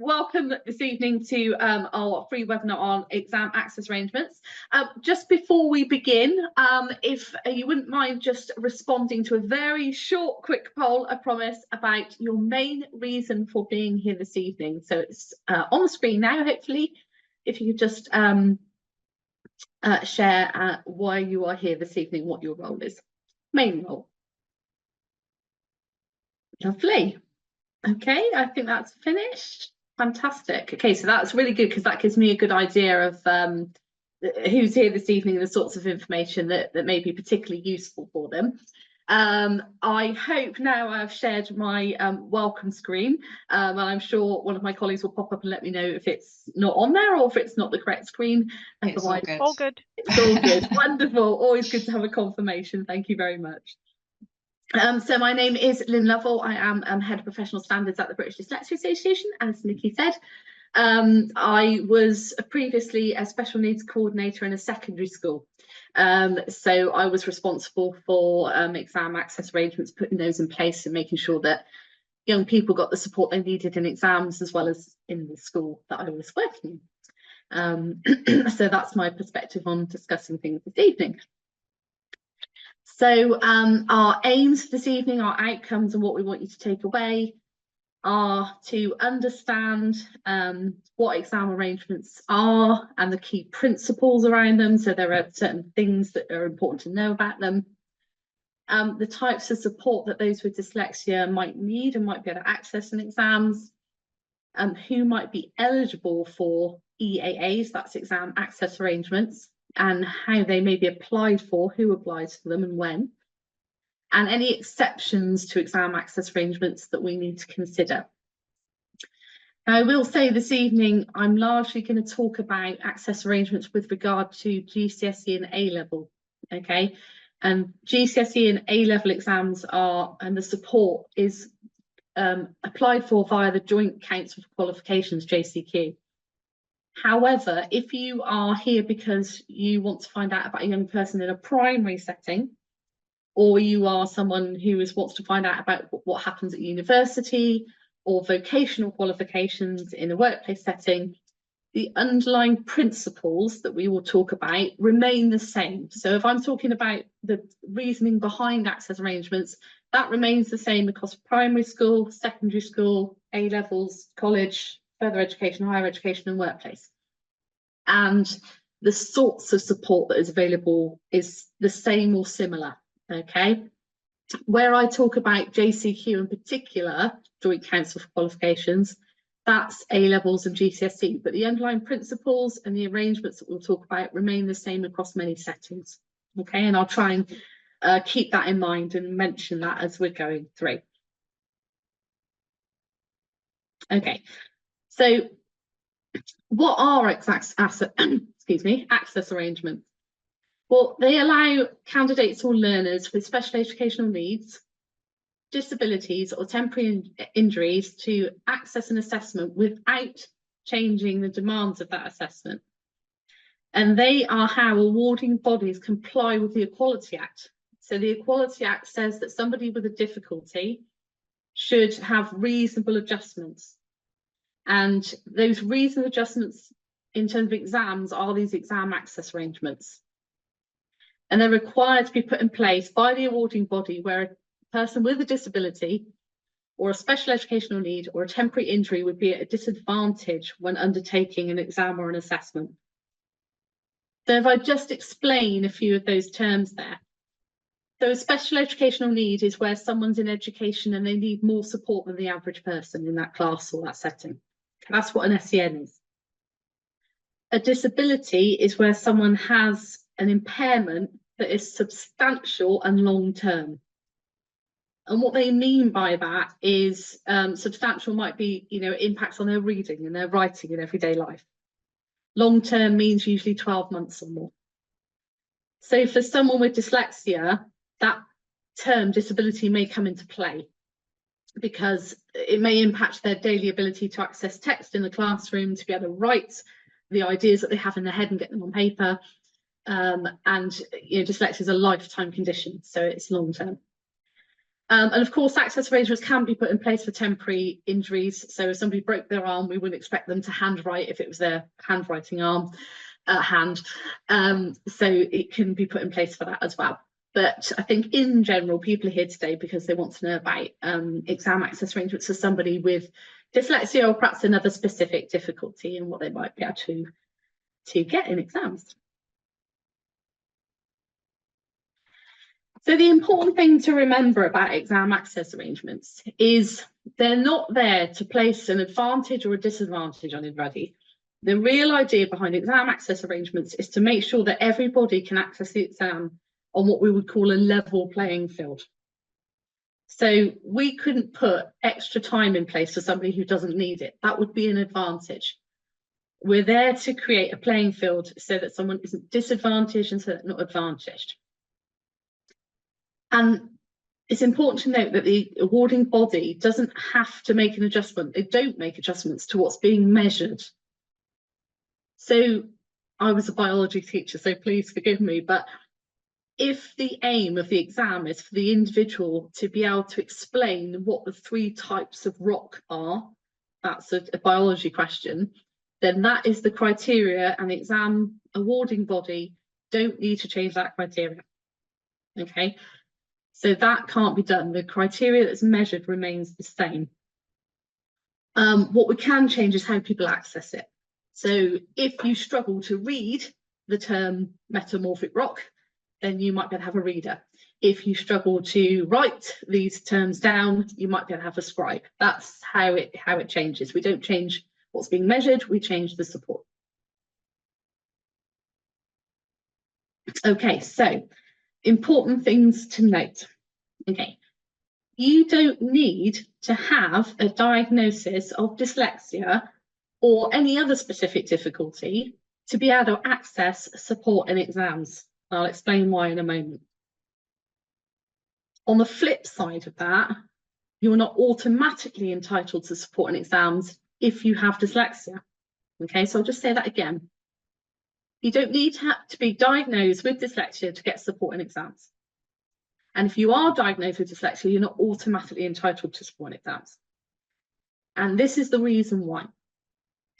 welcome this evening to our free webinar on exam access arrangements. Just before we begin, if you wouldn't mind just responding to a very short, quick poll, I promise, about your main reason for being here this evening. So it's on the screen now, hopefully, if you could just share why you are here this evening, what your role is. Main role. Lovely. Okay, I think that's finished. Fantastic. Okay, so that's really good because that gives me a good idea of who's here this evening and the sorts of information that may be particularly useful for them. I hope now I've shared my welcome screen, and I'm sure one of my colleagues will pop up and let me know if it's not on there or if it's not the correct screen. It's all good. All good. It's all good. Wonderful. Always good to have a confirmation. Thank you very much. So my name is Lynn Lovell. I am Head of Professional Standards at the British Dyslexic Association, as Nikki said. I was previously a special needs coordinator in a secondary school. So I was responsible for exam access arrangements, putting those in place and making sure that young people got the support they needed in exams as well as in the school that I was working in. So that's my perspective on discussing things this evening. So our aims this evening, our outcomes and what we want you to take away are to understand what exam arrangements are and the key principles around them. So there are certain things that are important to know about them. The types of support that those with dyslexia might need and might be able to access in exams. Who might be eligible for EAAs, that's exam access arrangements, and how they may be applied for, who applies for them and when, and any exceptions to exam access arrangements that we need to consider. Now, I will say this evening, I'm largely going to talk about access arrangements with regard to GCSE and A-level, okay? And GCSE and A-level exams are, and the support is applied for via the Joint Council for Qualifications, JCQ. However, if you are here because you want to find out about a young person in a primary setting, or you are someone who wants to find out about what happens at university or vocational qualifications in a workplace setting, the underlying principles that we will talk about remain the same. So if I'm talking about the reasoning behind access arrangements, that remains the same across primary school, secondary school, A-levels, college, further education, higher education and workplace. And the sorts of support that is available is the same or similar, okay? Where I talk about JCQ in particular, Joint Council for Qualifications, that's A-levels and GCSE, but the underlying principles and the arrangements that we'll talk about remain the same across many settings, okay? And I'll try and keep that in mind and mention that as we're going through. Okay, so what are access arrangements? Well, they allow candidates or learners with special educational needs, disabilities or temporary injuries to access an assessment without changing the demands of that assessment. And they are how awarding bodies comply with the Equality Act. So the Equality Act says that somebody with a difficulty should have reasonable adjustments. And those reasonable adjustments in terms of exams are these exam access arrangements. And they're required to be put in place by the awarding body where a person with a disability or a special educational need or a temporary injury would be at a disadvantage when undertaking an exam or an assessment. So if I just explain a few of those terms there. So a special educational need is where someone's in education and they need more support than the average person in that class or that setting. That's what an SEN is. A disability is where someone has an impairment that is substantial and long-term. And what they mean by that is substantial might be, impacts on their reading and their writing in everyday life. Long-term means usually 12 months or more. So for someone with dyslexia, that term disability may come into play because it may impact their daily ability to access text in the classroom, to be able to write the ideas that they have in their head and get them on paper. And dyslexia is a lifetime condition, so it's long term. And of course, access arrangements can be put in place for temporary injuries. So if somebody broke their arm, we wouldn't expect them to handwrite if it was their handwriting hand. So it can be put in place for that as well. But I think in general, people are here today because they want to know about exam access arrangements for somebody with dyslexia or perhaps another specific difficulty and what they might be able to get in exams. So the important thing to remember about exam access arrangements is they're not there to place an advantage or a disadvantage on anybody. The real idea behind exam access arrangements is to make sure that everybody can access the exam on what we would call a level playing field. So we couldn't put extra time in place for somebody who doesn't need it. That would be an advantage. We're there to create a playing field so that someone isn't disadvantaged and so that not advantaged. And it's important to note that the awarding body doesn't have to make an adjustment. They don't make adjustments to what's being measured. So I was a biology teacher, so please forgive me, but if the aim of the exam is for the individual to be able to explain what the 3 types of rock are, that's a biology question, then that is the criteria, and the exam awarding body don't need to change that criteria. Okay. So that can't be done. The criteria that's measured remains the same. What we can change is how people access it. So if you struggle to read the term metamorphic rock, then you might be able to have a reader. If you struggle to write these terms down, you might be able to have a scribe. That's how it changes. We don't change what's being measured, we change the support. Okay, so important things to note. Okay, you don't need to have a diagnosis of dyslexia or any other specific difficulty to be able to access support in exams. I'll explain why in a moment. On the flip side of that, you're not automatically entitled to support in exams if you have dyslexia. Okay, so I'll just say that again. You don't need to be diagnosed with dyslexia to get support in exams. And if you are diagnosed with dyslexia, you're not automatically entitled to support in exams. And this is the reason why.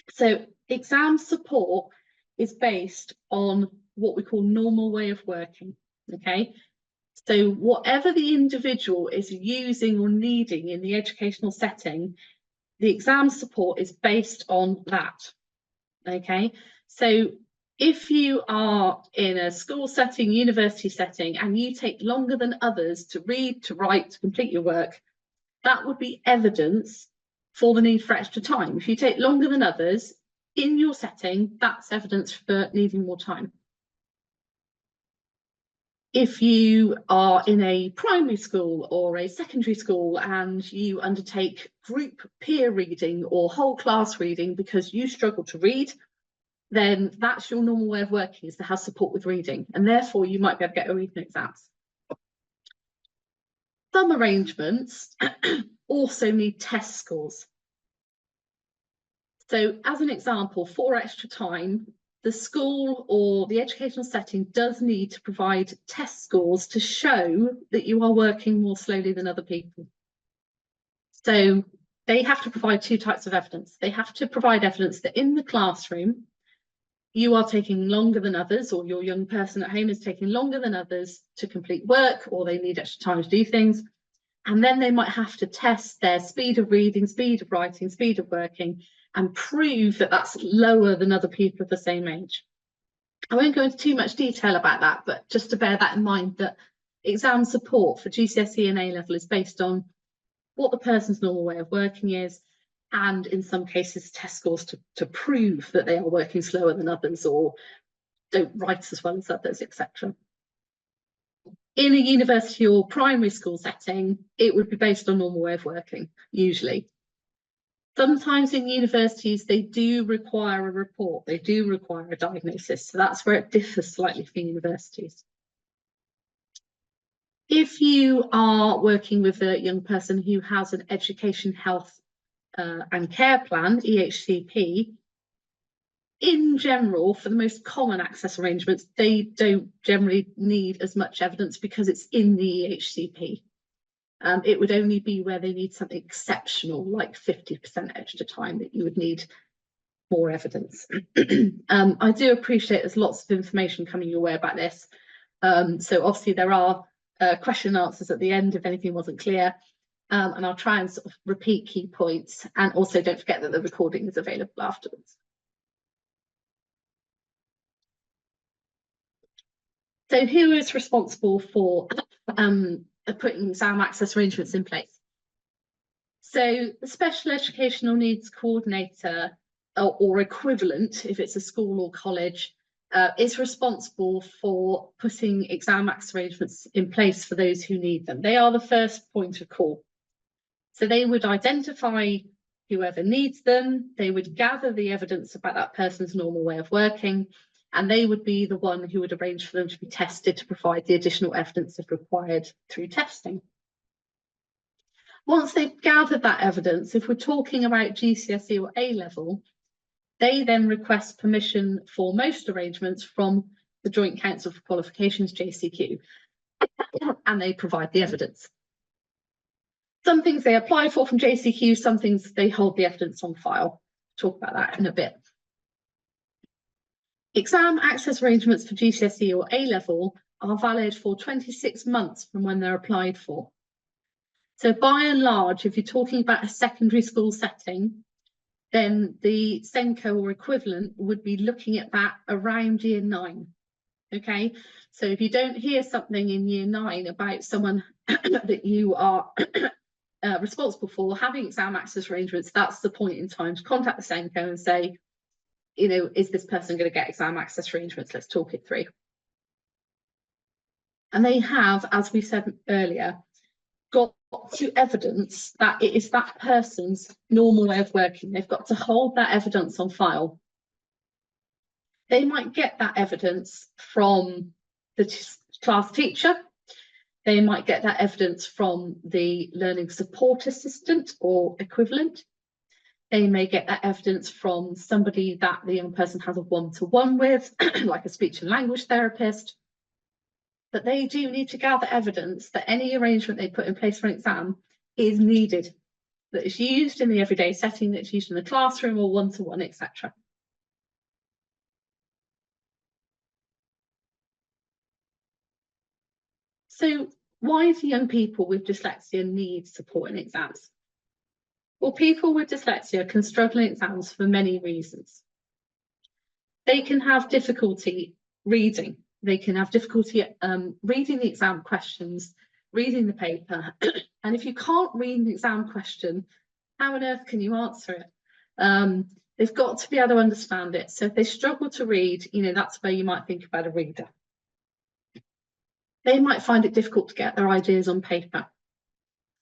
So exam support is based on what we call normal way of working, okay? So whatever the individual is using or needing in the educational setting, the exam support is based on that, okay? So if you are in a school setting, university setting, and you take longer than others to read, to write, to complete your work, that would be evidence for the need for extra time. If you take longer than others in your setting, that's evidence for needing more time. If you are in a primary school or a secondary school and you undertake group peer reading or whole class reading because you struggle to read, then that's your normal way of working, is to have support with reading, and therefore you might be able to get a reading exams. Some arrangements also need test scores. So as an example, for extra time, the school or the educational setting does need to provide test scores to show that you are working more slowly than other people. So they have to provide 2 types of evidence. They have to provide evidence that in the classroom, you are taking longer than others, or your young person at home is taking longer than others to complete work, or they need extra time to do things. And then they might have to test their speed of reading, speed of writing, speed of working, and prove that that's lower than other people of the same age. I won't go into too much detail about that, but just to bear that in mind, that exam support for GCSE and A-level is based on what the person's normal way of working is, and in some cases test scores to prove that they are working slower than others or don't write as well as others, etc. In a university or primary school setting, it would be based on normal way of working, usually. Sometimes in universities, they do require a report, they do require a diagnosis, so that's where it differs slightly for universities. If you are working with a young person who has an education, health and care plan, EHCP, in general, for the most common access arrangements, they don't generally need as much evidence because it's in the EHCP. It would only be where they need something exceptional, like 50% extra time, that you would need more evidence. I do appreciate there's lots of information coming your way about this. So obviously there are question and answers at the end if anything wasn't clear. And I'll try and sort of repeat key points. And also don't forget that the recording is available afterwards. So who is responsible for putting exam access arrangements in place? So the special educational needs coordinator or equivalent, if it's a school or college, is responsible for putting exam access arrangements in place for those who need them. They are the first point of call. So they would identify whoever needs them, they would gather the evidence about that person's normal way of working, and they would be the one who would arrange for them to be tested to provide the additional evidence if required through testing. Once they've gathered that evidence, if we're talking about GCSE or A-level, they then request permission for most arrangements from the Joint Council for Qualifications, JCQ, and they provide the evidence. Some things they apply for from JCQ, some things they hold the evidence on file. Talk about that in a bit. Exam access arrangements for GCSE or A-level are valid for 26 months from when they're applied for. So by and large, if you're talking about a secondary school setting, then the SENCO or equivalent would be looking at that around year 9. Okay, so if you don't hear something in year 9 about someone that you are responsible for having exam access arrangements, that's the point in time to contact the SENCO and say, you know, is this person going to get exam access arrangements? Let's talk it through. And they have, as we said earlier, got to evidence that it is that person's normal way of working. They've got to hold that evidence on file. They might get that evidence from the class teacher. They might get that evidence from the learning support assistant or equivalent. They may get that evidence from somebody that the young person has a one-to-one with, like a speech and language therapist. But they do need to gather evidence that any arrangement they put in place for an exam is needed, that is used in the everyday setting, that's used in the classroom or one-to-one, etc. So why do young people with dyslexia need support in exams? Well, people with dyslexia can struggle in exams for many reasons. They can have difficulty reading. They can have difficulty reading the exam questions, reading the paper. And if you can't read the exam question, how on earth can you answer it? They've got to be able to understand it. So if they struggle to read, you know, that's where you might think about a reader. They might find it difficult to get their ideas on paper.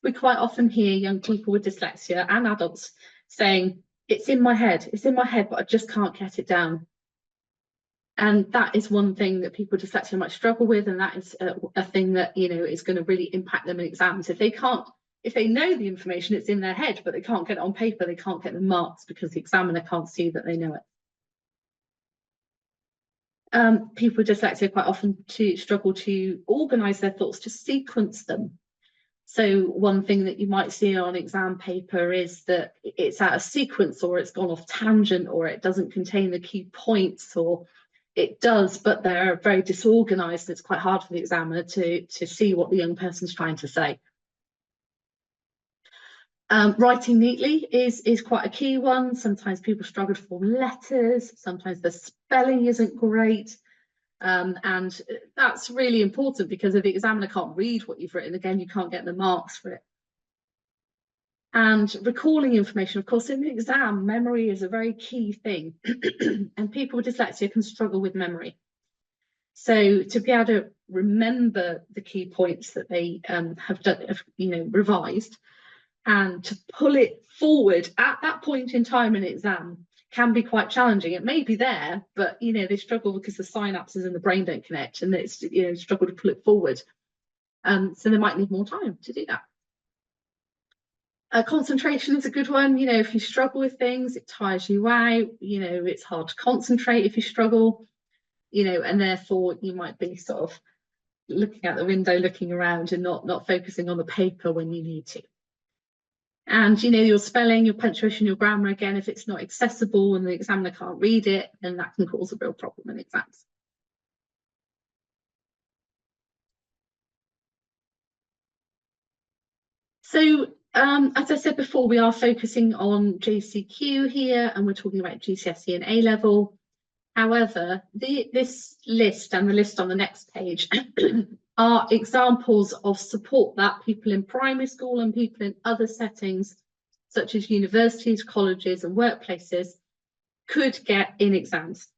We quite often hear young people with dyslexia and adults saying, it's in my head, but I just can't get it down. And that is one thing that people with dyslexia might struggle with, and that is a thing that, you know, is going to really impact them in exams. If they know the information, it's in their head, but they can't get it on paper, they can't get the marks because the examiner can't see that they know it. People with dyslexia quite often struggle to organise their thoughts, to sequence them. So one thing that you might see on exam paper is that it's out of sequence, or it's gone off tangent, or it doesn't contain the key points, or it does, but they're very disorganised. It's quite hard for the examiner to see what the young person's trying to say. Writing neatly is quite a key one. Sometimes people struggle to form letters, sometimes the spelling isn't great. And that's really important, because if the examiner can't read what you've written, again, you can't get the marks for it. And recalling information, of course, in the exam, memory is a very key thing. And people with dyslexia can struggle with memory. So to be able to remember the key points that they have done, you know, revised, and to pull it forward at that point in time in exam can be quite challenging. It may be there, but, you know, they struggle because the synapses in the brain don't connect, and it's, you know, struggle to pull it forward. So they might need more time to do that. Concentration is a good one. You know, if you struggle with things, it tires you out. You know, it's hard to concentrate if you struggle, you know, and therefore you might be sort of looking out the window, looking around, and not focusing on the paper when you need to. And your spelling, your punctuation, your grammar, again, if it's not accessible and the examiner can't read it, then that can cause a real problem in exams. So as I said before, we are focusing on JCQ here, and we're talking about GCSE and A level. However, this list and the list on the next page are examples of support that people in primary school and people in other settings, such as universities, colleges, and workplaces, could get in exams.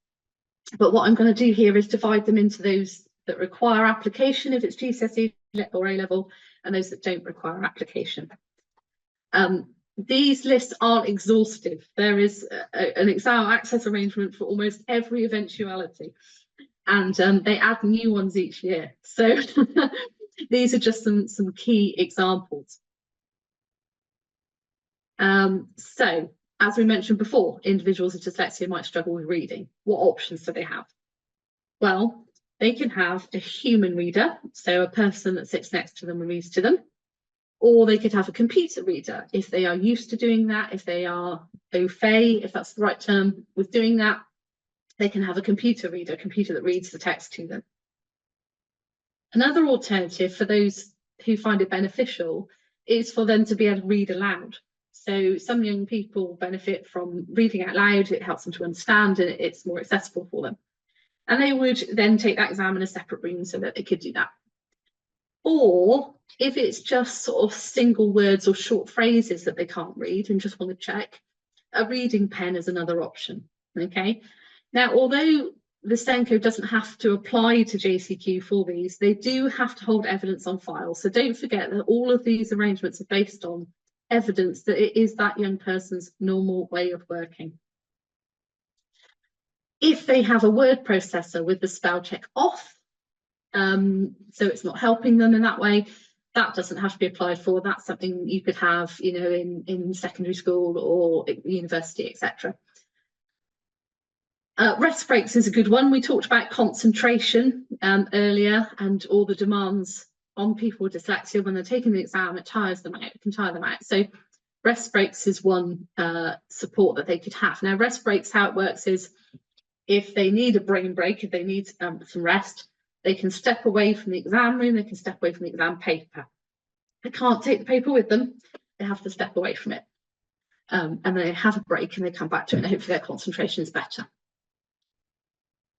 But what I'm going to do here is divide them into those that require application if it's GCSE or A level, and those that don't require application. These lists aren't exhaustive. There is an exam access arrangement for almost every eventuality, and they add new ones each year. So these are just some key examples. So, as we mentioned before, individuals with dyslexia might struggle with reading. What options do they have? Well, they can have a human reader, so a person that sits next to them and reads to them. Or they could have a computer reader if they are used to doing that, if they are au fait, if that's the right term, with doing that. They can have a computer reader, a computer that reads the text to them. Another alternative for those who find it beneficial is for them to be able to read aloud. So some young people benefit from reading out loud. It helps them to understand, and it's more accessible for them. And they would then take that exam in a separate room so that they could do that. Or if it's just sort of single words or short phrases that they can't read and just want to check, a reading pen is another option. Okay. Now, although the SENCO doesn't have to apply to JCQ for these, they do have to hold evidence on file. So don't forget that all of these arrangements are based on evidence that it is that young person's normal way of working. If they have a word processor with the spell check off, so it's not helping them in that way, that doesn't have to be applied for. That's something you could have, in secondary school or university, etc. Rest breaks is a good one. We talked about concentration earlier, and all the demands on people with dyslexia when they're taking the exam. It tires them out. It can tire them out. So rest breaks is one support that they could have. Now, rest breaks, how it works is if they need a brain break, if they need some rest, they can step away from the exam room, they can step away from the exam paper. They can't take the paper with them, they have to step away from it. And they have a break and they come back to it, and hopefully their concentration is better.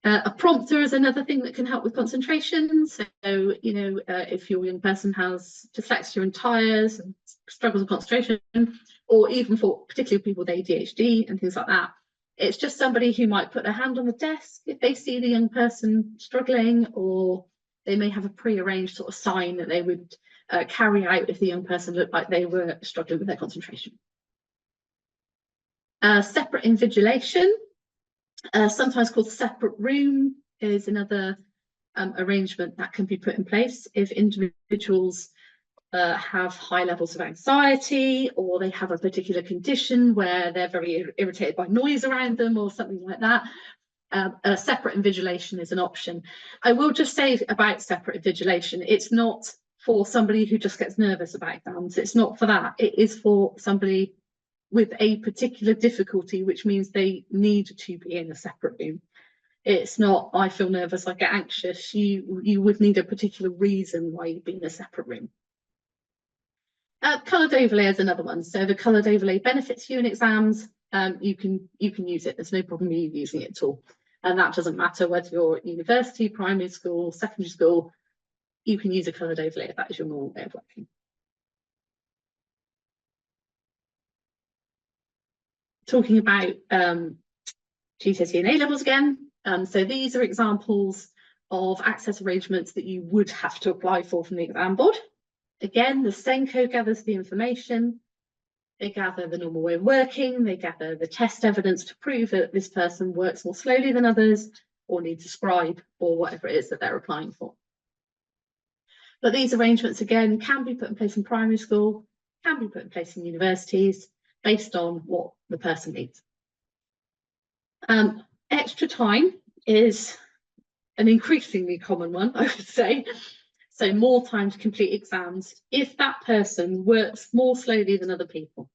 A prompter is another thing that can help with concentration. So, if your young person has dyslexia and tires and struggles with concentration, or even for particularly people with ADHD and things like that, it's just somebody who might put their hand on the desk if they see the young person struggling, or they may have a pre-arranged sort of sign that they would carry out if the young person looked like they were struggling with their concentration. Separate invigilation, sometimes called separate room, is another arrangement that can be put in place if individuals have high levels of anxiety, or they have a particular condition where they're very irritated by noise around them or something like that. A separate invigilation is an option. I will just say about separate invigilation, it's not for somebody who just gets nervous about exams. It's not for that. It is for somebody with a particular difficulty, which means they need to be in a separate room. It's not, I feel nervous, I get anxious. You would need a particular reason why you'd be in a separate room. Coloured overlay is another one. So the coloured overlay benefits you in exams. You can use it. There's no problem with you using it at all. And that doesn't matter whether you're at university, primary school, secondary school. You can use a coloured overlay if that is your normal way of working. Talking about GCSE and A levels again. So these are examples of access arrangements that you would have to apply for from the exam board. Again, the SENCO gathers the information, they gather the normal way of working, they gather the test evidence to prove that this person works more slowly than others or needs a scribe or whatever it is that they're applying for. But these arrangements, again, can be put in place in primary school, can be put in place in universities based on what the person needs. Extra time is an increasingly common one, I would say. So more time to complete exams if that person works more slowly than other people.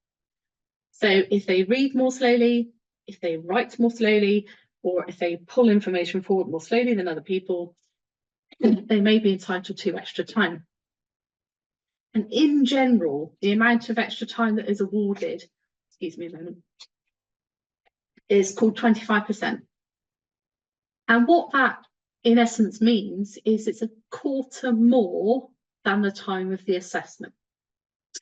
So if they read more slowly, if they write more slowly, or if they pull information forward more slowly than other people, they may be entitled to extra time. And in general, the amount of extra time that is awarded, excuse me a moment, is called 25%. And what that in essence means is it's a quarter more than the time of the assessment.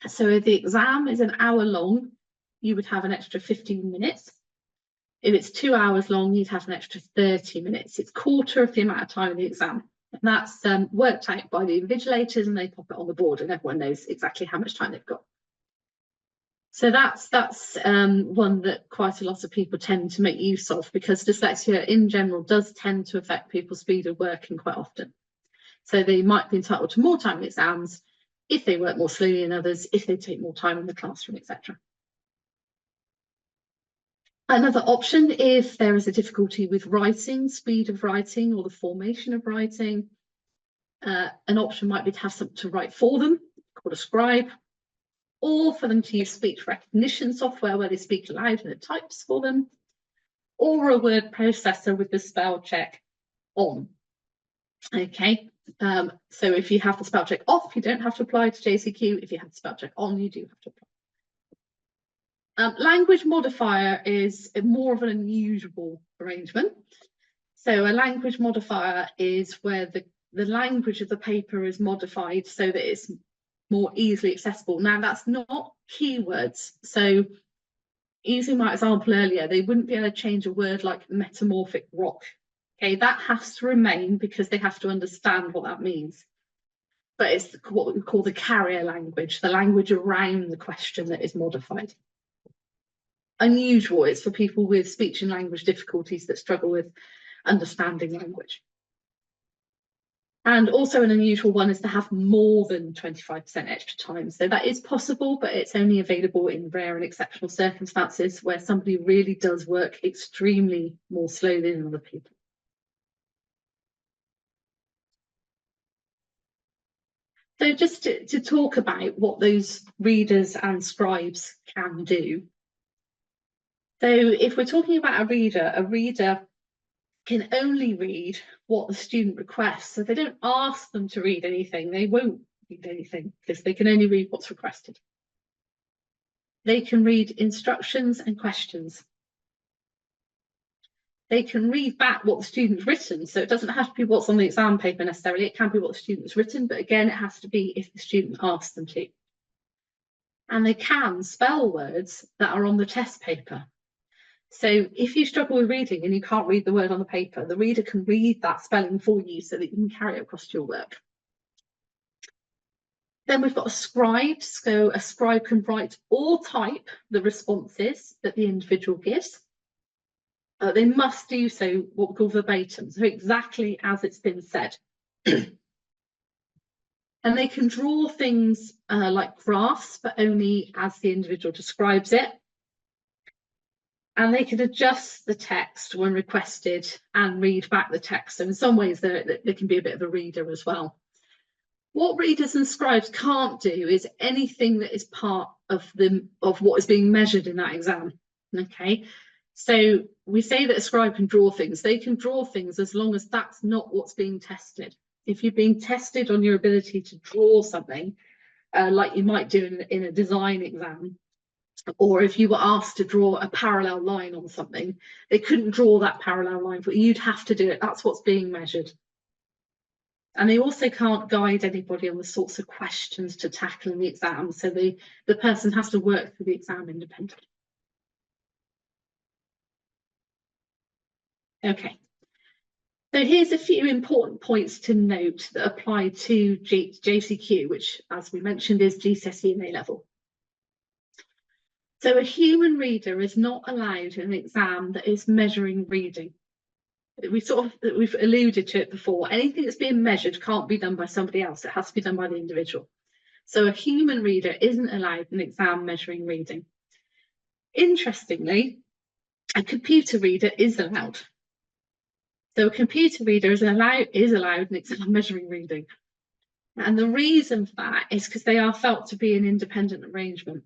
So if the exam is an hour long, you would have an extra 15 minutes. If it's 2 hours long, you'd have an extra 30 minutes. It's a quarter of the amount of time of the exam. And that's worked out by the invigilators, and they pop it on the board and everyone knows exactly how much time they've got. So that's one that quite a lot of people tend to make use of, because dyslexia in general does tend to affect people's speed of working quite often. So they might be entitled to more time in exams if they work more slowly than others, if they take more time in the classroom, etc. Another option, if there is a difficulty with writing, speed of writing, or the formation of writing, an option might be to have something to write for them, called a scribe, or for them to use speech recognition software where they speak aloud and it types for them, or a word processor with the spell check on. Okay, so if you have the spell check off, you don't have to apply to JCQ. If you have the spell check on, you do have to apply. Language modifier is more of an unusual arrangement. So a language modifier is where the language of the paper is modified so that it's more easily accessible. Now, that's not keywords. So using my example earlier, they wouldn't be able to change a word like metamorphic rock. Okay, that has to remain because they have to understand what that means. But it's what we call the carrier language, the language around the question that is modified. Unusual, it's for people with speech and language difficulties that struggle with understanding language. And also an unusual one is to have more than 25% extra time. So that is possible, but it's only available in rare and exceptional circumstances where somebody really does work extremely more slowly than other people. So just to talk about what those readers and scribes can do. So if we're talking about a reader can only read what the student requests. So they don't ask them to read anything. They won't read anything because they can only read what's requested. They can read instructions and questions. They can read back what the student's written. So it doesn't have to be what's on the exam paper necessarily. It can be what the student's written, but again, it has to be if the student asks them to. And they can spell words that are on the test paper. So if you struggle with reading and you can't read the word on the paper, the reader can read that spelling for you so that you can carry it across to your work. Then we've got a scribe. So a scribe can write or type the responses that the individual gives. They must do so what we call verbatim, so exactly as it's been said. And they can draw things like graphs, but only as the individual describes it. And they can adjust the text when requested and read back the text. So in some ways, they can be a bit of a reader as well. What readers and scribes can't do is anything that is part of what is being measured in that exam. Okay, so we say that a scribe can draw things. They can draw things as long as that's not what's being tested. If you're being tested on your ability to draw something, like you might do in a design exam, or if you were asked to draw a parallel line on something, they couldn't draw that parallel line, but you'd have to do it. That's what's being measured. And they also can't guide anybody on the sorts of questions to tackle in the exam. So the person has to work through the exam independently. Okay. So here's a few important points to note that apply to JCQ, which, as we mentioned, is GCSE and A-level. So a human reader is not allowed an exam that is measuring reading. We've alluded to it before. Anything that's being measured can't be done by somebody else. It has to be done by the individual. So a human reader isn't allowed an exam measuring reading. Interestingly, a computer reader is allowed. So a computer reader is allowed an exam measuring reading. And the reason for that is because they are felt to be an independent arrangement.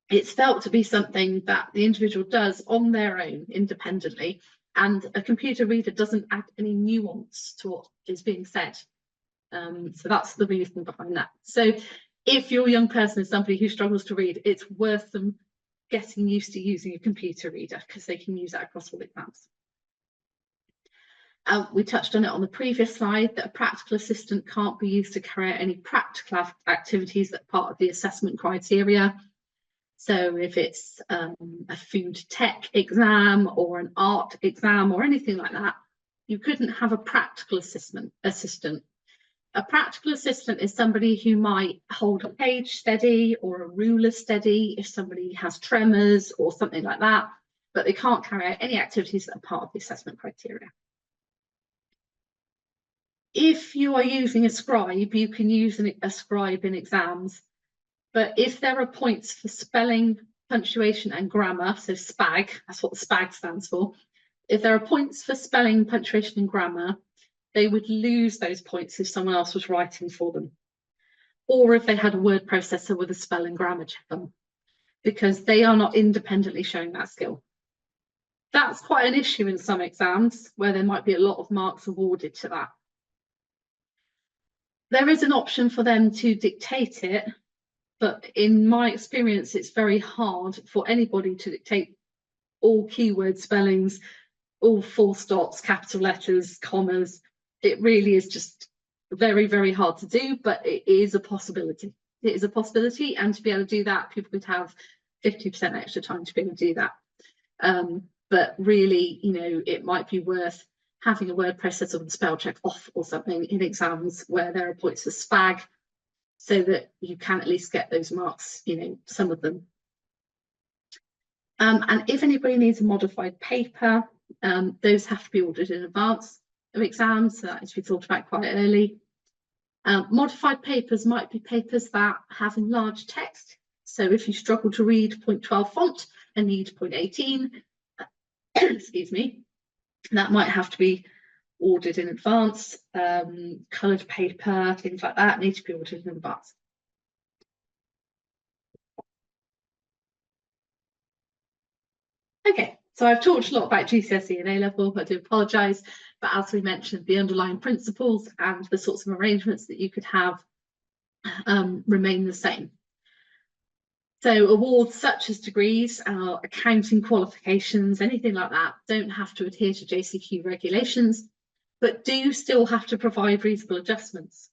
It's felt to be something that the individual does on their own independently, and a computer reader doesn't add any nuance to what is being said. So that's the reason behind that. So if your young person is somebody who struggles to read, it's worth them getting used to using a computer reader because they can use that across all exams. We touched on it on the previous slide that a practical assistant can't be used to carry out any practical activities that are part of the assessment criteria. So if it's a food tech exam or an art exam or anything like that, you couldn't have a practical assistant. A practical assistant is somebody who might hold a page steady or a ruler steady if somebody has tremors or something like that, but they can't carry out any activities that are part of the assessment criteria. If you are using a scribe, you can use a scribe in exams, but if there are points for spelling, punctuation and grammar, so SPAG, that's what the SPAG stands for, if there are points for spelling, punctuation and grammar, they would lose those points if someone else was writing for them, or if they had a word processor with a spell and grammar check on, because they are not independently showing that skill. That's quite an issue in some exams where there might be a lot of marks awarded to that. There is an option for them to dictate it, but in my experience, it's very hard for anybody to dictate all keyword spellings, all full stops, capital letters, commas. It really is just very, very hard to do, but it is a possibility. It is a possibility, and to be able to do that, people would have 50% extra time to be able to do that. But really, you know, it might be worth having a word processor with spell check off or something in exams where there are points for SPAG, so that you can at least get those marks, you know, some of them. And if anybody needs a modified paper, those have to be ordered in advance of exams, so that is to be thought about quite early. Modified papers might be papers that have enlarged text. So if you struggle to read 0.12 font and need 0.18, excuse me, that might have to be ordered in advance. Coloured paper, things like that need to be ordered in advance. Okay, so I've talked a lot about GCSE and A-level, I do apologise, but as we mentioned, the underlying principles and the sorts of arrangements that you could have remain the same. So awards such as degrees, accounting qualifications, anything like that, don't have to adhere to JCQ regulations, but do still have to provide reasonable adjustments.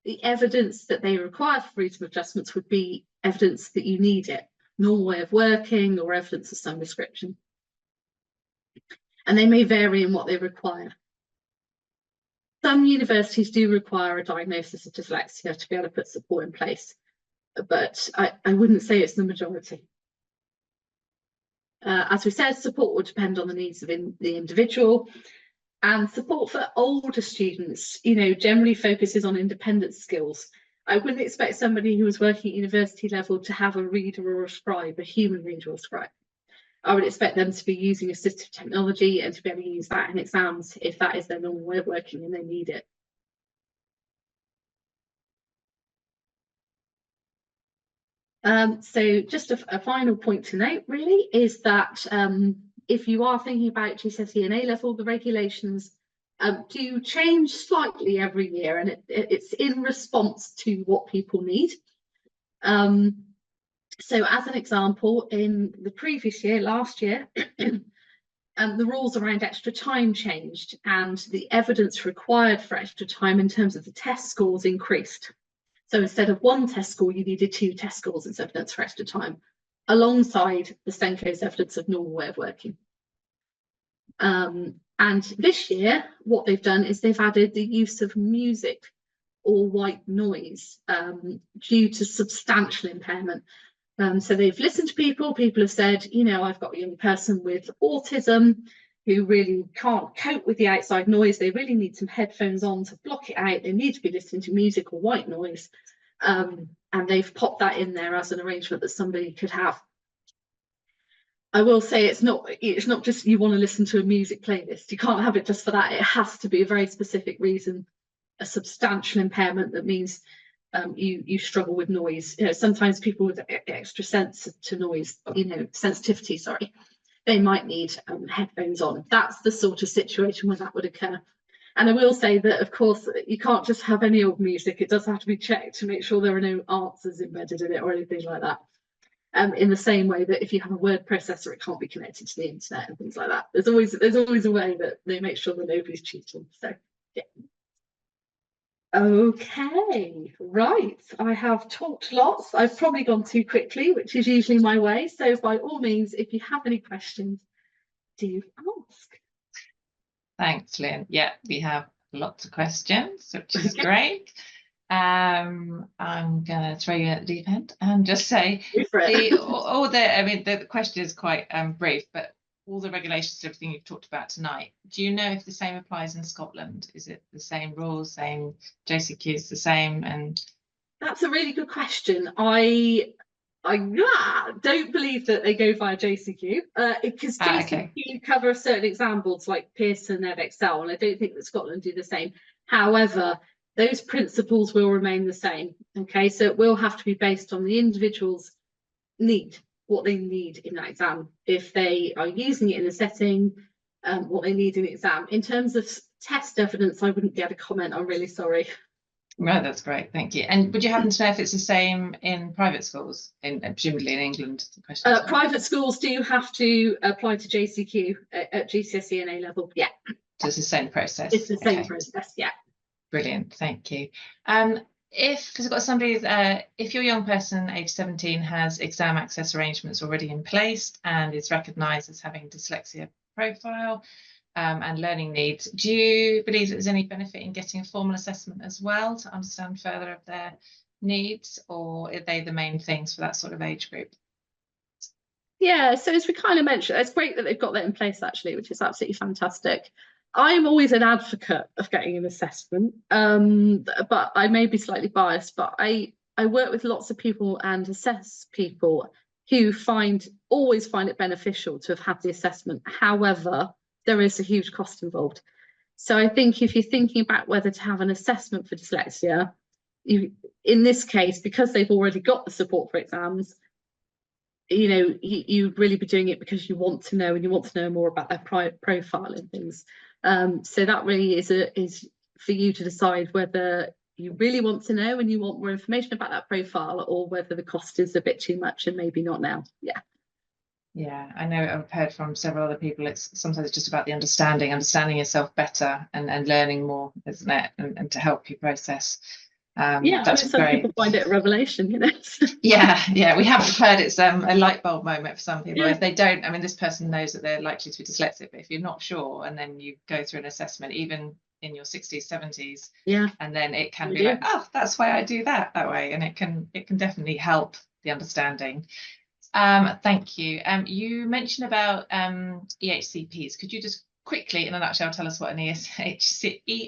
The evidence that they require for reasonable adjustments would be evidence that you need it, normal way of working or evidence of some description. And they may vary in what they require. Some universities do require a diagnosis of dyslexia to be able to put support in place, but I wouldn't say it's the majority. As we said, support would depend on the needs of the individual, and support for older students, you know, generally focuses on independent skills. I wouldn't expect somebody who was working at university level to have a reader or a scribe, a human reader or scribe. I would expect them to be using assistive technology and to be able to use that in exams if that is their normal way of working and they need it. So just a final point to note really is that if you are thinking about GCSE and A-level, the regulations do change slightly every year, and it's in response to what people need. So as an example, in the previous year, last year, the rules around extra time changed, and the evidence required for extra time in terms of the test scores increased. So instead of one test score, you needed 2 test scores as evidence for extra time, alongside the SENCO's evidence of normal way of working. And this year, what they've done is they've added the use of music or white noise due to substantial impairment. So they've listened to people have said, you know, I've got a young person with autism who really can't cope with the outside noise. They really need some headphones on to block it out. They need to be listening to music or white noise. And they've popped that in there as an arrangement that somebody could have. I will say it's not just you want to listen to a music playlist. You can't have it just for that. It has to be a very specific reason a substantial impairment that means you struggle with noise. You know, sometimes people with extra sense to noise, you know, sensitivity, sorry, they might need headphones on. That's the sort of situation where that would occur. And I will say that, of course, you can't just have any old music. It does have to be checked to make sure there are no answers embedded in it or anything like that. In the same way that if you have a word processor, it can't be connected to the internet and things like that. There's always a way that they make sure that nobody's cheating. So yeah. Okay, right. I have talked lots. I've probably gone too quickly, which is usually my way. So by all means, if you have any questions, do ask. Thanks, Lynn. Yeah, we have lots of questions, which is great. I'm going to throw you at the deep end and just say the question is quite brief, but all the regulations, everything you've talked about tonight, do you know if the same applies in Scotland? Is it the same rules, same JCQs, the same? And that's a really good question. I don't believe that they go via JCQ because JCQ cover a certain exam boards like Pearson, Edexcel, and I don't think that Scotland do the same. However, those principles will remain the same. Okay, so it will have to be based on the individual's need, what they need in that exam. If they are using it in a setting, what they need in the exam. In terms of test evidence, I wouldn't be able to comment. I'm really sorry. No, that's great, thank you. And would you happen to know if it's the same in private schools, presumably in England? Private schools do have to apply to JCQ at GCSE and A level. Yeah. So it's the same process. It's the same process. Yeah. Brilliant, thank you. Because I've got somebody, if your young person aged 17 has exam access arrangements already in place and is recognised as having dyslexia profile and learning needs, do you believe that there's any benefit in getting a formal assessment as well to understand further of their needs, or are they the main things for that sort of age group? Yeah, so as we kind of mentioned, it's great that they've got that in place actually, which is absolutely fantastic. I'm always an advocate of getting an assessment, but I may be slightly biased, but I work with lots of people and assess people who always find it beneficial to have had the assessment. However, there is a huge cost involved. So I think if you're thinking about whether to have an assessment for dyslexia, in this case, because they've already got the support for exams, you know, you'd really be doing it because you want to know, and you want to know more about their profile and things. So that really is for you to decide whether you really want to know and you want more information about that profile, or whether the cost is a bit too much and maybe not now. Yeah, I know I've heard from several other people, it's sometimes just about the understanding yourself better and learning more, isn't it? And to help you process. That's some people find it a revelation, you know. yeah, we have heard it's a light bulb moment for some people. If they don't, I mean, this person knows that they're likely to be dyslexic, but if you're not sure and then you go through an assessment, even in your 60s, 70s, and then it can be like, oh, that's why I do that way, and it can definitely help the understanding. Thank you. You mentioned about EHCPs. Could you just quickly, in a nutshell, tell us what an EHCP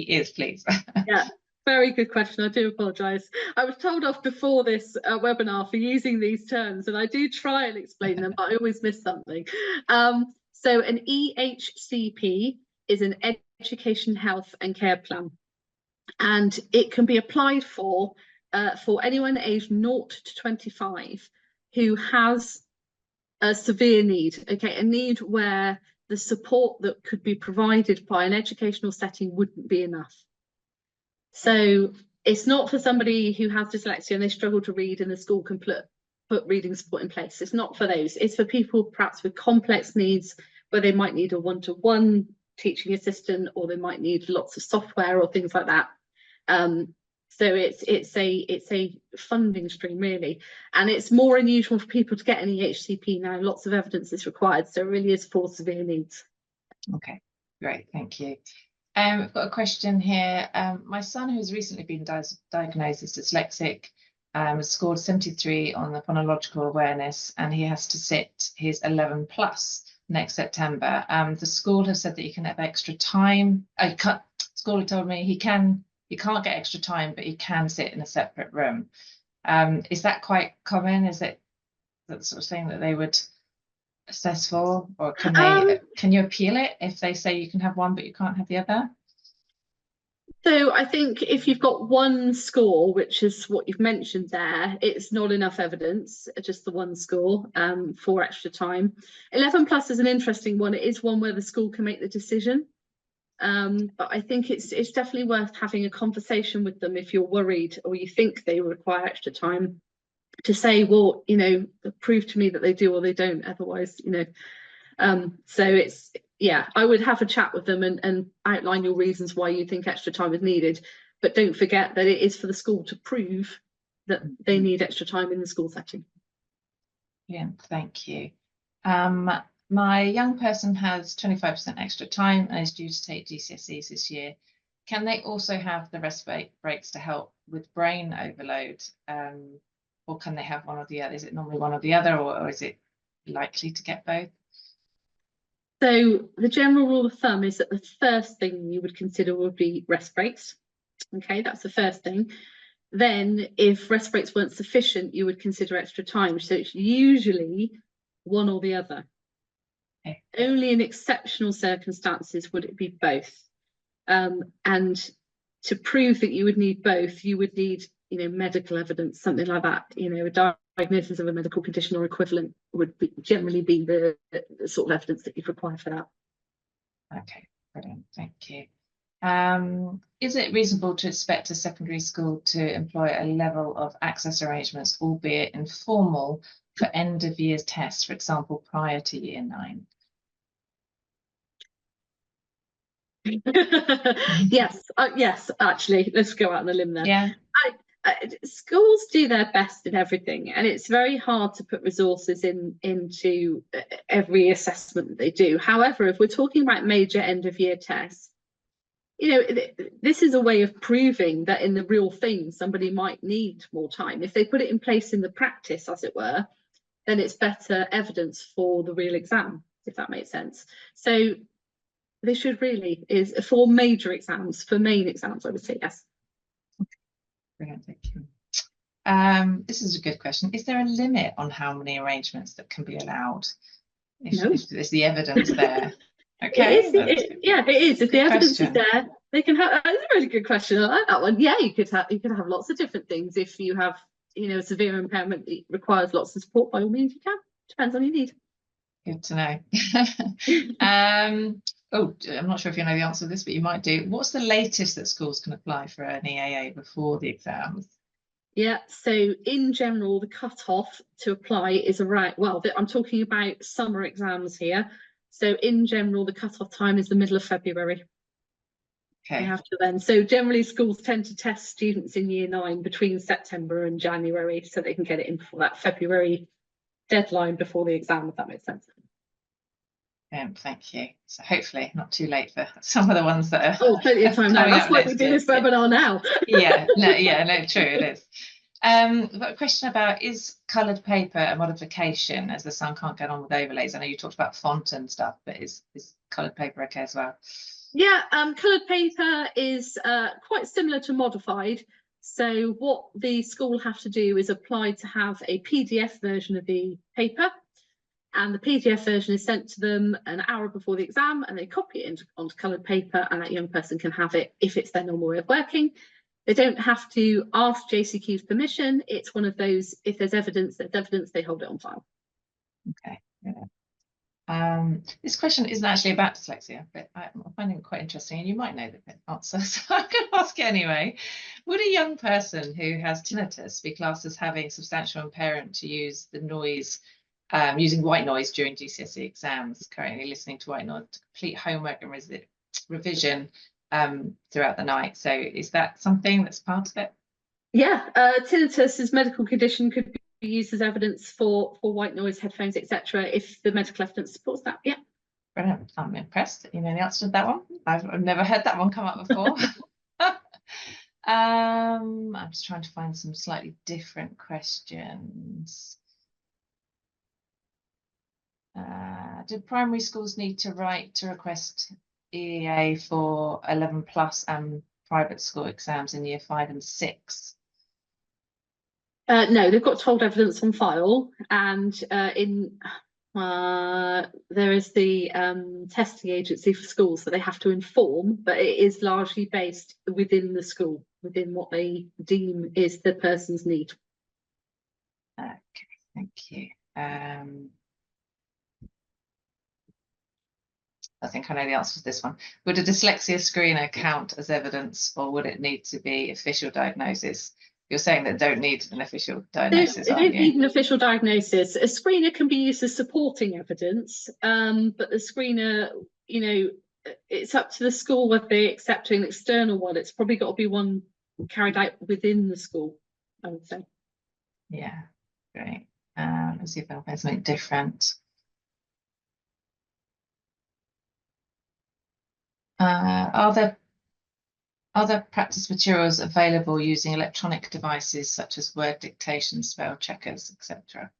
is, please? Yeah. Very good question. I do apologise. I was told off before this webinar for using these terms, and I do try and explain them, but I always miss something. So an EHCP is an education, health and care plan, and it can be applied for anyone aged 0 to 25 who has a severe need, a need where the support that could be provided by an educational setting wouldn't be enough. So it's not for somebody who has dyslexia and they struggle to read and the school can put reading support in place. It's not for those. It's for people perhaps with complex needs where they might need a one-to-one teaching assistant, or they might need lots of software or things like that. So it's a funding stream really, and it's more unusual for people to get an EHCP now. Lots of evidence is required, so it really is for severe needs. Okay, great, thank you. We've got a question here. My son, who has recently been diagnosed as dyslexic, has scored 73 on the phonological awareness, and he has to sit his 11 plus next September. The school has said that he can have extra time. School had told me he can't get extra time, but he can sit in a separate room. Is that quite common? Is it that sort of thing that they would assess for, or can you appeal it if they say you can have one but you can't have the other? So I think if you've got one score, which is what you've mentioned there, it's not enough evidence, just the one score for extra time. 11 plus is an interesting one. It is one where the school can make the decision. But I think it's definitely worth having a conversation with them if you're worried or you think they require extra time, to say, well, you know, prove to me that they do or they don't, otherwise, you know. So it's, yeah, I would have a chat with them and outline your reasons why you think extra time is needed, but don't forget that it is for the school to prove that they need extra time in the school setting. Yeah, thank you. My young person has 25% extra time and is due to take GCSEs this year. Can they also have the rest breaks to help with brain overload? Or can they have one or the other? Is it normally one or the other, or is it likely to get both? So the general rule of thumb is that the first thing you would consider would be rest breaks. Okay, that's the first thing. Then if rest breaks weren't sufficient, you would consider extra time. So it's usually one or the other. Okay. Only in exceptional circumstances would it be both. And to prove that you would need both, you would need, you know, medical evidence, something like that. You know, a diagnosis of a medical condition or equivalent would generally be the sort of evidence that you'd require for that. Okay, brilliant, thank you. Is it reasonable to expect a secondary school to employ a level of access arrangements, albeit informal, for end of year tests, for example, prior to year 9? Yes, yes, actually, let's go out on a limb there. Yeah. Schools do their best in everything, and it's very hard to put resources into every assessment that they do. However, if we're talking about major end of year tests, you know, this is a way of proving that in the real thing somebody might need more time. If they put it in place in the practice, as it were, then it's better evidence for the real exam, if that makes sense. So they should really, is for major exams, for main exams, I would say yes. Brilliant, thank you. This is a good question. Is there a limit on how many arrangements that can be allowed? If there's the evidence there. Okay. Yeah, it is. If the evidence question. is there, they can have. That's a really good question. I like that one. Yeah, you could have lots of different things. If you have, you know, severe impairment that requires lots of support, by all means you can. Depends on your need. Good to know. Oh, I'm not sure if you know the answer to this, but you might do. What's the latest that schools can apply for an EAA before the exams? Yeah, so in general, the cut-off to apply is around, well, I'm talking about summer exams here. So in general, the cut-off time is the middle of February. Okay. They have to then. So generally, schools tend to test students in year 9 between September and January, so they can get it in for that February deadline before the exam, if that makes sense. Thank you. So hopefully not too late for some of the ones that are. Oh, plenty of time now. That's why we do this webinar now. Yeah, no, true, it is. I've got a question about, is coloured paper a modification as the son can't get on with overlays? I know you talked about font and stuff, but is coloured paper okay as well? Yeah, coloured paper is quite similar to modified. So what the school have to do is apply to have a PDF version of the paper, and the PDF version is sent to them an hour before the exam, and they copy it onto coloured paper, and that young person can have it if it's their normal way of working. They don't have to ask JCQ's permission. It's one of those, if there's evidence, they hold it on file. Okay. Yeah. This question isn't actually about dyslexia, but I'm finding it quite interesting, and you might know the answer, so I'm going to ask it anyway. Would a young person who has tinnitus be classed as having substantial impairment to use the noise, using white noise during GCSE exams, currently listening to white noise to complete homework and revision throughout the night? So is that something that's part of it? Yeah, tinnitus as medical condition could be used as evidence for white noise, headphones, etc. if the medical evidence supports that. Yeah. Brilliant. I'm impressed that you know the answer to that one. I've never heard that one come up before. I'm just trying to find some slightly different questions. Do primary schools need to write to request EEA for 11 plus and private school exams in year 5 and 6? No, they've got told evidence on file, and There is the testing agency for schools that they have to inform, but it is largely based within the school, within what they deem is the person's need. Okay, thank you. I think I know the answer to this one. Would a dyslexia screener count as evidence, or would it need to be official diagnosis? You're saying that don't need an official diagnosis, They aren't don't need you? an official diagnosis. A screener can be used as supporting evidence, but the screener, you know, it's up to the school whether they accept an external one. It's probably got to be one carried out within the school, I would say. Yeah, great. Let's see if I can find something different. Are there practice materials available using electronic devices such as word dictation, spell checkers, etc.?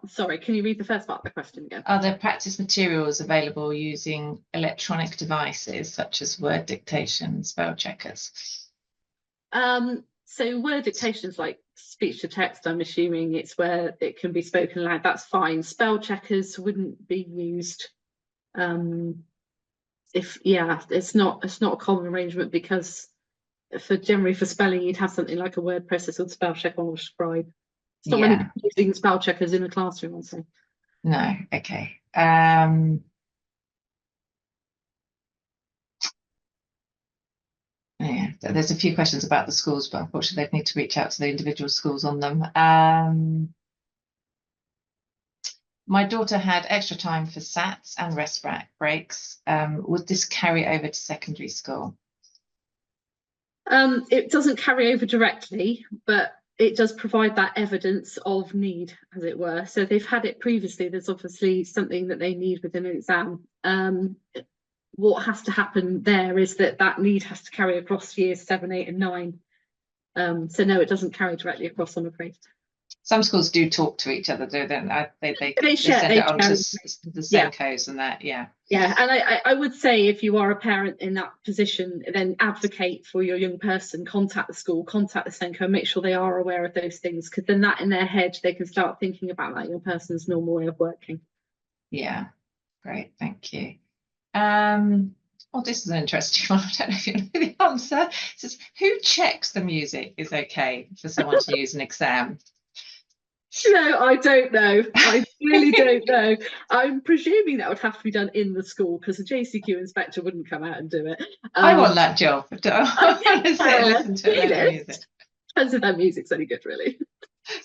Sorry, can you read the first part of the question again? Are there practice materials available using electronic devices such as word dictation, spell checkers? So word dictation is like speech to text. I'm assuming it's where it can be spoken aloud. That's fine. Spell checkers wouldn't be used. It's not a common arrangement, because generally for spelling you'd have something like a word processor or spell checker or scribe. It's not many people using spell checkers in a classroom, I'd say. No, okay. Yeah, there's a few questions about the schools, but unfortunately they'd need to reach out to the individual schools on them. My daughter had extra time for SATs and rest breaks. Would this carry over to secondary school? It doesn't carry over directly, but it does provide that evidence of need, as it were. So they've had it previously. There's obviously something that they need within an exam. What has to happen there is that need has to carry across years 7, 8, and 9. So no, it doesn't carry directly across, I'm afraid. Some schools do talk to each other, do they? They send it on to the Senkos and that, yeah. Yeah, and I would say if you are a parent in that position, then advocate for your young person, contact the school, contact the Senko, make sure they are aware of those things, because then that in their head, they can start thinking about that young person's normal way of working. Yeah, great, thank you. Oh, this is an interesting one. I don't know if you know the answer. It says, who checks the music is okay for someone to use an exam? No, I don't know. I really don't know. I'm presuming that would have to be done in the school, because the JCQ inspector wouldn't come out and do it. I want that job. I want to sit and listen to music. Depends if that music's any good, really.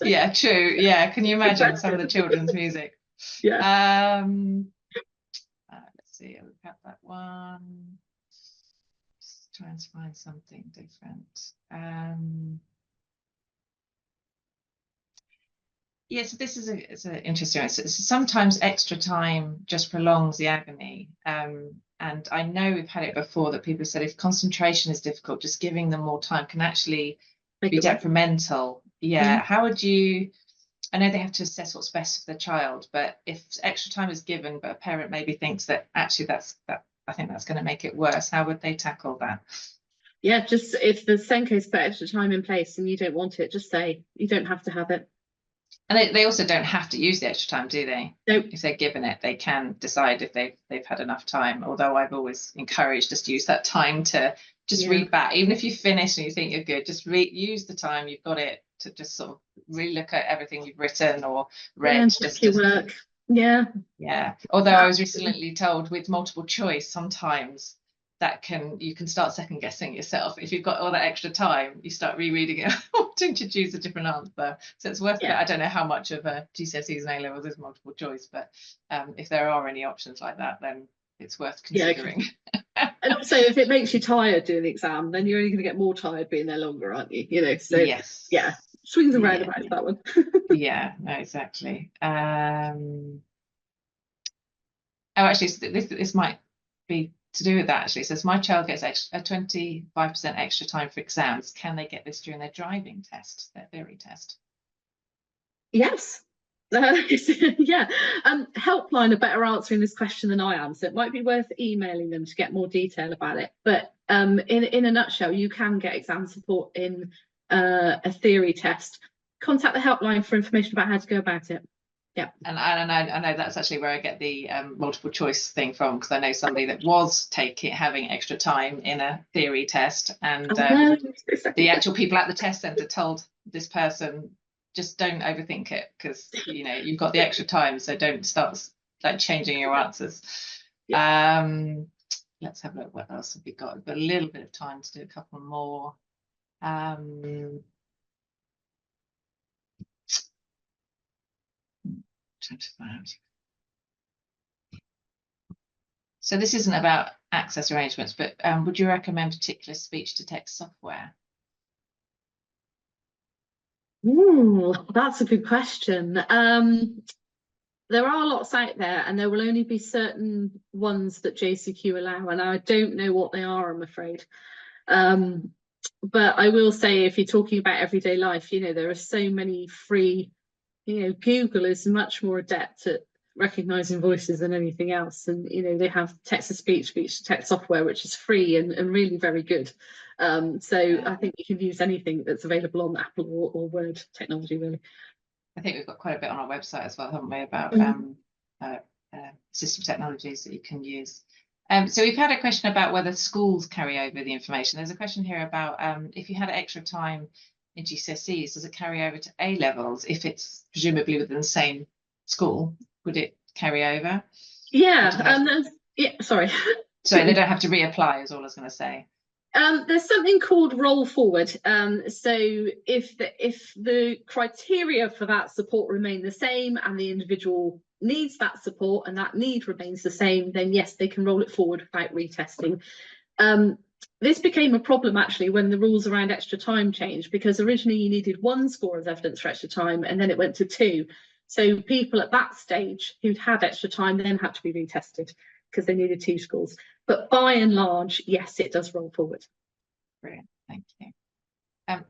Yeah, true. Yeah, can you imagine some of the children's music? Yeah. Let's see. I'll look at that one. Just trying to find something different. Yes, this is it's an interesting one. So sometimes extra time just prolongs the agony. And I know we've had it before that people said if concentration is difficult, just giving them more time can actually be detrimental. Yeah. How would you? I know they have to assess what's best for the child, but if extra time is given, but a parent maybe thinks that actually I think that's going to make it worse, how would they tackle that? Yeah, just if the Senko's put extra time in place and you don't want it, just say you don't have to have it. And they also don't have to use the extra time, do they? Nope. If they're given it, they can decide if they've had enough time. Although I've always encouraged just to use that time to just read back. Even if you finish and you think you're good, just use the time you've got it to just sort of really look at everything you've written or read. Just your work. Yeah. Yeah. Although I was recently told with multiple choice, sometimes you can start second guessing yourself. If you've got all that extra time, you start rereading it, wanting to choose a different answer. So it's worth it. I don't know how much of a GCSEs and A-levels is multiple choice, but if there are any options like that, then it's worth considering. And also, if it makes you tired doing the exam, then you're only going to get more tired being there longer, aren't you? You know, so yes. Yeah, swings and roundabouts, that one. Yeah, no, exactly. Actually, this might be to do with that. Actually, it says my child gets a 25% extra time for exams. Can they get this during their driving test, their theory test? Yes. Yeah. Helpline are better answering this question than I am, so it might be worth emailing them to get more detail about it. But in a nutshell, you can get exam support in a theory test. Contact the helpline for information about how to go about it. Yeah. And I know that's actually where I get the multiple choice thing from, because I know somebody that was having extra time in a theory test, and the actual people at the test centre told this person, just don't overthink it, because you've got the extra time, so don't start like changing your answers. Yeah. Let's have a look. What else have we got? We've got a little bit of time to do a couple more. So this isn't about access arrangements, but would you recommend particular speech-to-text software? Ooh, that's a good question. There are lots out there, and there will only be certain ones that JCQ allow, and I don't know what they are, I'm afraid. But I will say, if you're talking about everyday life, there are so many free, Google is much more adept at recognizing voices than anything else, and they have text-to-speech, speech-to-text software which is free and really very good. So I think you can use anything that's available on Apple or Word technology, really. I think we've got quite a bit on our website as well, haven't we, about assistive technologies that you can use. So we've had a question about whether schools carry over the information. There's a question here about if you had extra time in GCSEs, does it carry over to A levels? If it's presumably within the same school, would it carry over? Yeah, yeah, sorry. Sorry, they don't have to reapply, is all I was going to say. There's something called roll forward. So if the criteria for that support remain the same and the individual needs that support and that need remains the same, then yes, they can roll it forward without retesting. This became a problem actually when the rules around extra time changed, because originally you needed 1 score as evidence for extra time, and then it went to 2. So people at that stage who'd had extra time then had to be retested because they needed 2 scores. But by and large, yes, it does roll forward. Brilliant, thank you.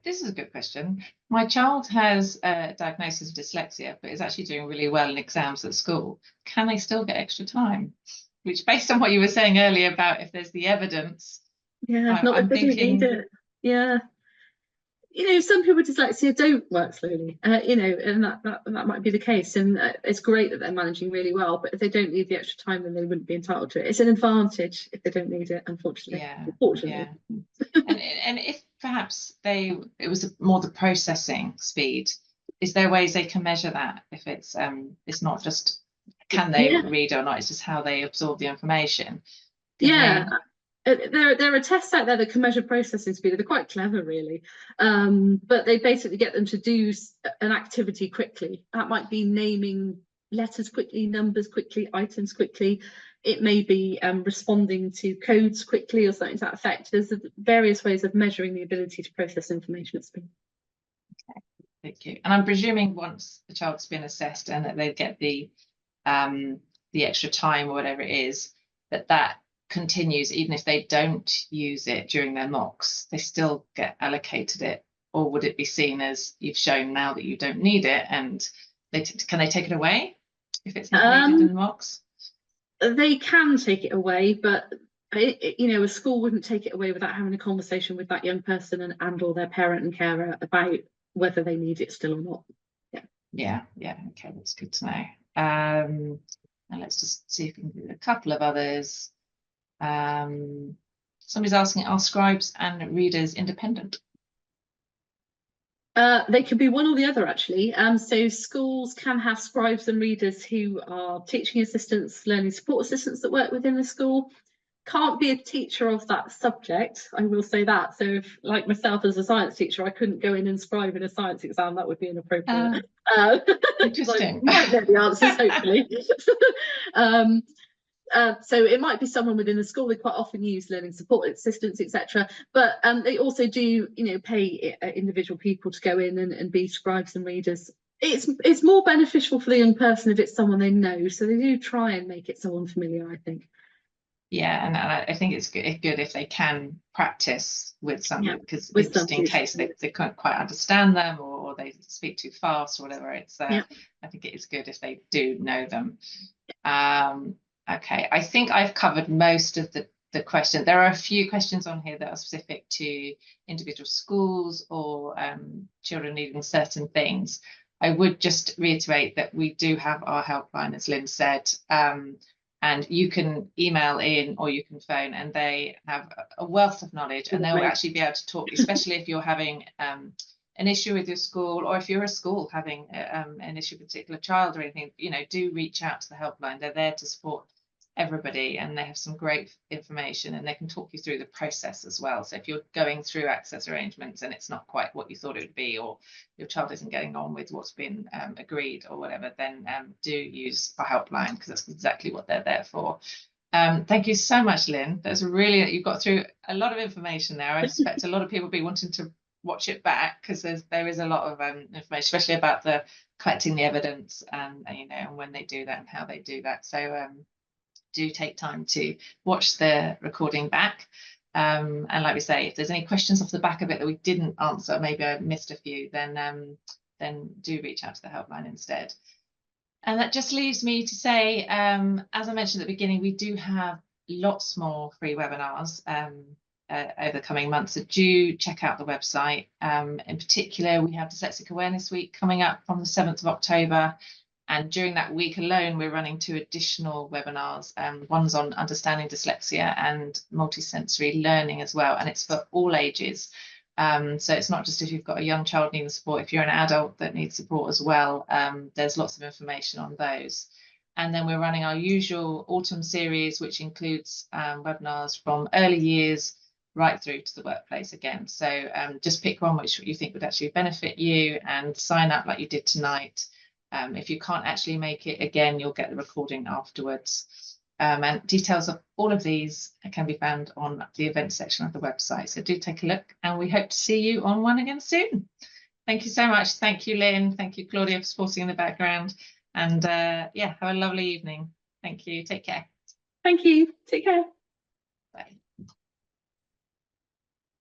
This is a good question. My child has a diagnosis of dyslexia, but is actually doing really well in exams at school. Can they still get extra time? Which, based on what you were saying earlier about if there's the evidence, not if they don't need it. Yeah. Some people with dyslexia don't work slowly, and that might be the case. And it's great that they're managing really well, but if they don't need the extra time, then they wouldn't be entitled to it. It's an advantage if they don't need it, unfortunately. Yeah. Unfortunately. Yeah. and if perhaps it was more the processing speed, is there ways they can measure that? If it's not just can they read or not, it's just how they absorb the information. There are tests out there that can measure processing speed. They're quite clever, really, but they basically get them to do an activity quickly. That might be naming letters quickly, numbers quickly, items quickly. It may be responding to codes quickly or something to that effect. There's various ways of measuring the ability to process information at speed. Okay, thank you. And I'm presuming once the child's been assessed and that they get the extra time or whatever it is, that continues even if they don't use it during their mocks, they still get allocated it? Or would it be seen as you've shown now that you don't need it, and can they take it away if it's not needed in the mocks? They can take it away, but a school wouldn't take it away without having a conversation with that young person and or their parent and carer about whether they need it still or not. Yeah, okay, that's good to know. And let's just see if we can do a couple of others. Somebody's asking, are scribes and readers independent? They could be one or the other, actually. So schools can have scribes and readers who are teaching assistants, learning support assistants that work within the school. Can't be a teacher of that subject, I will say that. So if, like myself as a science teacher, I couldn't go in and scribe in a science exam, that would be inappropriate. Interesting. I might know the answers, hopefully. So it might be someone within the school. They quite often use learning support assistants, etc. But they also do, pay individual people to go in and be scribes and readers. It's more beneficial for the young person if it's someone they know. So they do try and make it someone familiar, I think. Yeah, and I think it's good if they can practice with somebody, because just in case they can't quite understand them or they speak too fast or whatever. I think it is good if they do know them. Okay, I think I've covered most of the question. There are a few questions on here that are specific to individual schools or children needing certain things. I would just reiterate that we do have our helpline, as Lynn said, and you can email in or you can phone, and they have a wealth of knowledge, and they'll actually be able to talk, especially if you're having an issue with your school, or if you're a school having an issue with a particular child or anything, you know, do reach out to the helpline. They're there to support everybody, and they have some great information, and they can talk you through the process as well. So if you're going through access arrangements and it's not quite what you thought it would be, or your child isn't getting on with what's been agreed or whatever, then do use our helpline, because that's exactly what they're there for. Thank you so much, Lynn. That's really, you've got through a lot of information there. I suspect a lot of people will be wanting to watch it back, because there is a lot of information, especially about the collecting the evidence, and you know, and when they do that and how they do that. So do take time to watch the recording back, and like we say, if there's any questions off the back of it that we didn't answer, maybe I missed a few, then do reach out to the helpline instead. And that just leaves me to say, as I mentioned at the beginning, we do have lots more free webinars over the coming months, so do check out the website. In particular, we have Dyslexic Awareness Week coming up from the 7th of October. And during that week alone, we're running 2 additional webinars. One's on understanding dyslexia and multisensory learning as well. And it's for all ages. So it's not just if you've got a young child needing support, if you're an adult that needs support as well, there's lots of information on those. And then we're running our usual autumn series, which includes webinars from early years right through to the workplace again. So just pick one which you think would actually benefit you and sign up like you did tonight. If you can't actually make it, again, you'll get the recording afterwards. And details of all of these can be found on the events section of the website. So do take a look, and we hope to see you on one again soon. Thank you so much. Thank you, Lynn. Thank you, Claudia, for supporting in the background. And yeah, have a lovely evening. Thank you. Take care. Thank you. Take care.